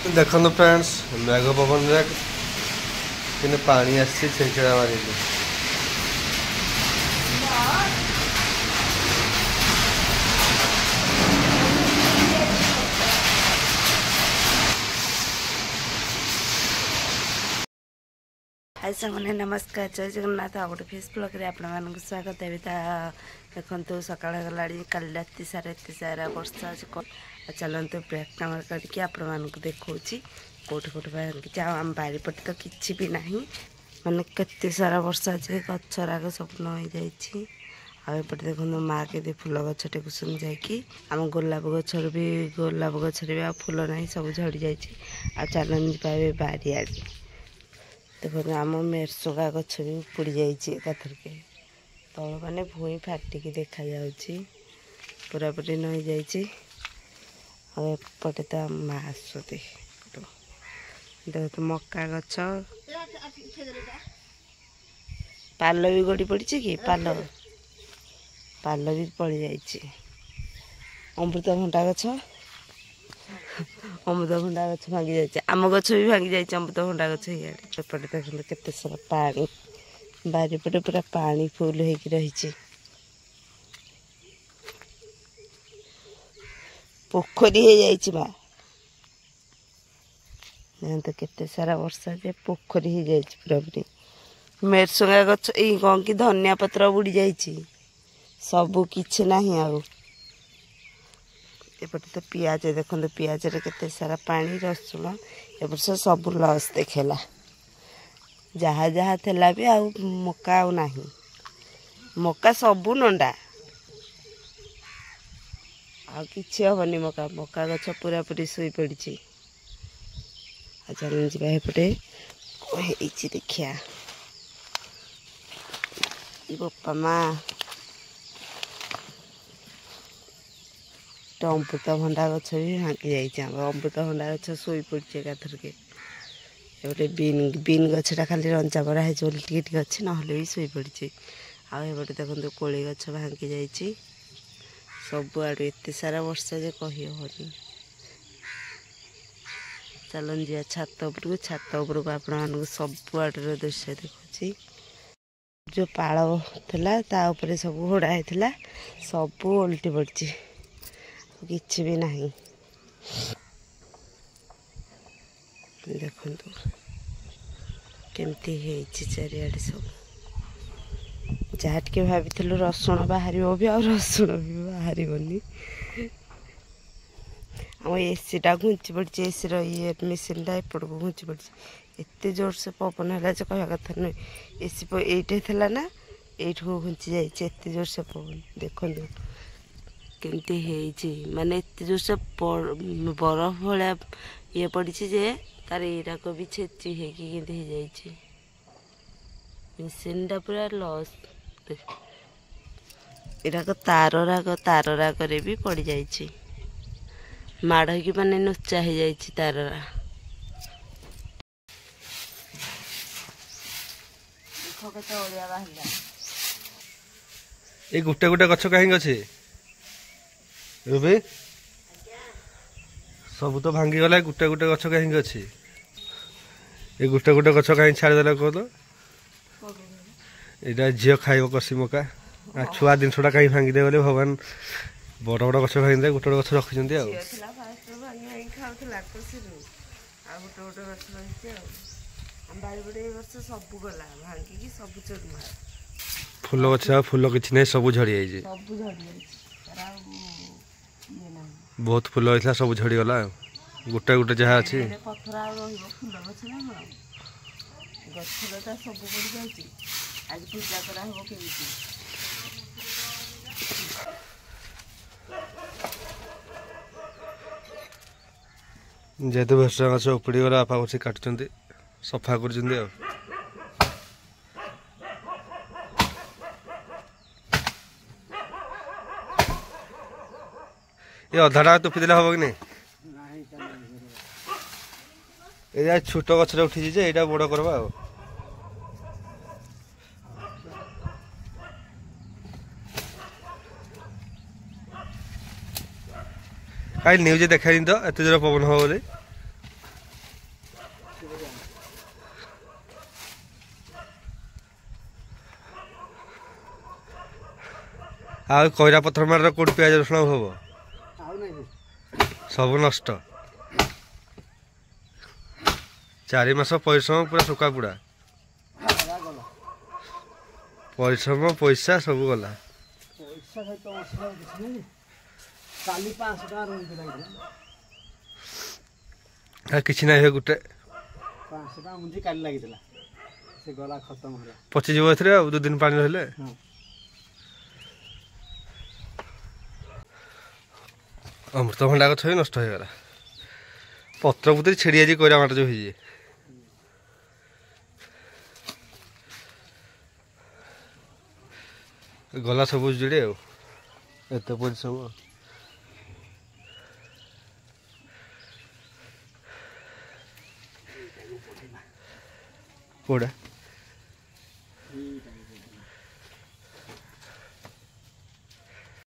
देखो फ्रेंड्स मेघ पवन कि पानी आसी मारे हाय सामने नमस्कार जय जगन्नाथ आ गए फेस ब्लॉग रे आपण मानक स्वागत है। देखो सकाळ गला काली राति सारा एत सारा वर्षा आज चलते ब्रेक कामर करके आपण मानक देखा कौट कौट जाओ आम बारीपटे तो किसी भी ना माने केते सारा वर्षा जे गचराग सब नई जाइए। आउपटे देखो माँ के फूल गछ टेकुसन जाकि आम गोलाप गचर भी गोलाप गचर भी आ फूल ना सब झड़ी जाइए। आ चलन पाए बारियाड़े देखो आम मेरसोगा गछ भी उपुड़ी जाइए एकाथर के तल मैंने भूई फाटिक देखा पूरापूरी नई जाइए। तो माँ आसती देख तो मक्का गछ पाल भी गड़ी पड़ी कि पाल पाल भी पड़ जाइए। अमृतभंडा गछ अमृतभंडा गछ भांगी जाइए आम गछ भी भांगी जाइए अमृतभंडा गछ इपटे देखते केते सारा पानी बारीपटे पूरा पानी फुल होगी रही पोखरी हो जाइए माँ जानते केते सारा वर्षा जे पोखरी हो जाइए पूरापूरी मेरसोगा गछ ये कौन कि धनिया पत्र बुड़ी जाइए सबू किछि नहीं आउ एपटे तो पियाज देखो पियाज केते सारा पानी रसुण ए वर्ष सब लस देखेला जहाँ जहाँ थेला भी आउ मक्का आउ नाही मक्का सबू नंडा आ किछि हबनी मक्का मक्का गछ पूरा पूरी सोई पड़ी। आ चलन जी एपटे होइछि देखिया बापा माँ अमृतभंडा गछ भी भांगी जाइए अमृतभंडा गछ शोई पड़े एकाथर के गोटे बीन गछटा खाली रंचा पड़ा है टे अच्छे ना भी शोई पड़े। आउटे देखो कोली गछ भांगी जाइए सबुआड़ एत सारा वर्षा जे कही हेनी। चलन जी छात उपरको आपण सबुआड़ दृश्य देखुची जो पाल था उपरे सब घोड़ा होता सब ओल्टी पड़ी किछि भी नहीं देखु केमती चारिआडे सब जहाँ टे भाभी रसुण बाहर भी आ रसुण भी बाहर आम एसीटा घुंची पड़ी एसी ये मेसीनटा एपट को घुंची पड़ी एत जोर से पवन है कह कथा नुह एसी ये थी ना ये घुंची जाइए एत जोर से पवन देखो केमती माने एत जोर से बरफ भाया ये पड़ी जे तार यक भी छेची होती मेसीनटा पूरा लस इराक तार भी पड़ जाइए माड़ की माने नुचा हो जाइए ताररा देखो केते ओलिया बाहला ए गुटे गुटे गछ कहीं अच्छे सब तो भांगी गला गुटे गुटे गछ कहीं अच्छे ये गुटे गुटे गछ कहीं छाड़देला कह तो यहाँ झील खाइब कषि मका छुआ जिनसा कहीं भांगी दे भगवान बड़ बड़ गछ भांगी दे गोटे गोटे गछ रखिंट फूल गछ फूल किसी ना सब झड़ी जाइए बहुत फूल होता सब झड़ीगला गोटे गोटे जहाँ अच्छी आज पूजा करा हो केमिति जेहेतु भैरसुंगा गछ उपड़ी गला बापा बस काटुंट सफा कर अधाटा तुपी देला हम कि नहीं ये छोट गछ उठी यहाँ बड़ करवा कहीं न्यूज देखा तो एत जोर पवन हम बोले ଆଉ କଇରା ପଥର ମାର କୋଉଠି ପିଆଜ ରସୁଣ ହବ ଆଉ ନାଇଁ ସବୁ ନଷ୍ଟ 4 ମାସ ପରିଶ୍ରମ ପୁରା ଶୁକା ପୁଡ଼ା ଗଲା ପରିଶ୍ରମ ପଇସା ସବୁ ଗଲା ପଇସା ସହିତ ଅସୁବିଧା କିଛି ନାହିଁ କାଲି 500 ଟଙ୍କା ରହିଥିଲା ଆଉ କିଛି ନାହିଁ ଗୋଟେ 500 ଟଙ୍କା ମୁଞ୍ଜି କାଲି ଲାଗିଥିଲା ସେ ଗଲା ଖତମ ହେଲା ପଚିଯିବ ଏଥିରେ ଆଉ 2 ଦିନ ପାଣି ରହିଲେ ହଁ ଅମୃତଭଣ୍ଡା ଗଛ ବି ନଷ୍ଟ ହେଇଗଲା ପତ୍ର ପୁତ୍ରି ଛିଡ଼ି ଯାଇଛି କଇରା ମାଟ ଯୋଉ ହେଇଛି ଗଲା ସବୁ ଉଜୁଡ଼ି ଆଉ ଏତେ ପରିଶ୍ରମ କୋଉଟା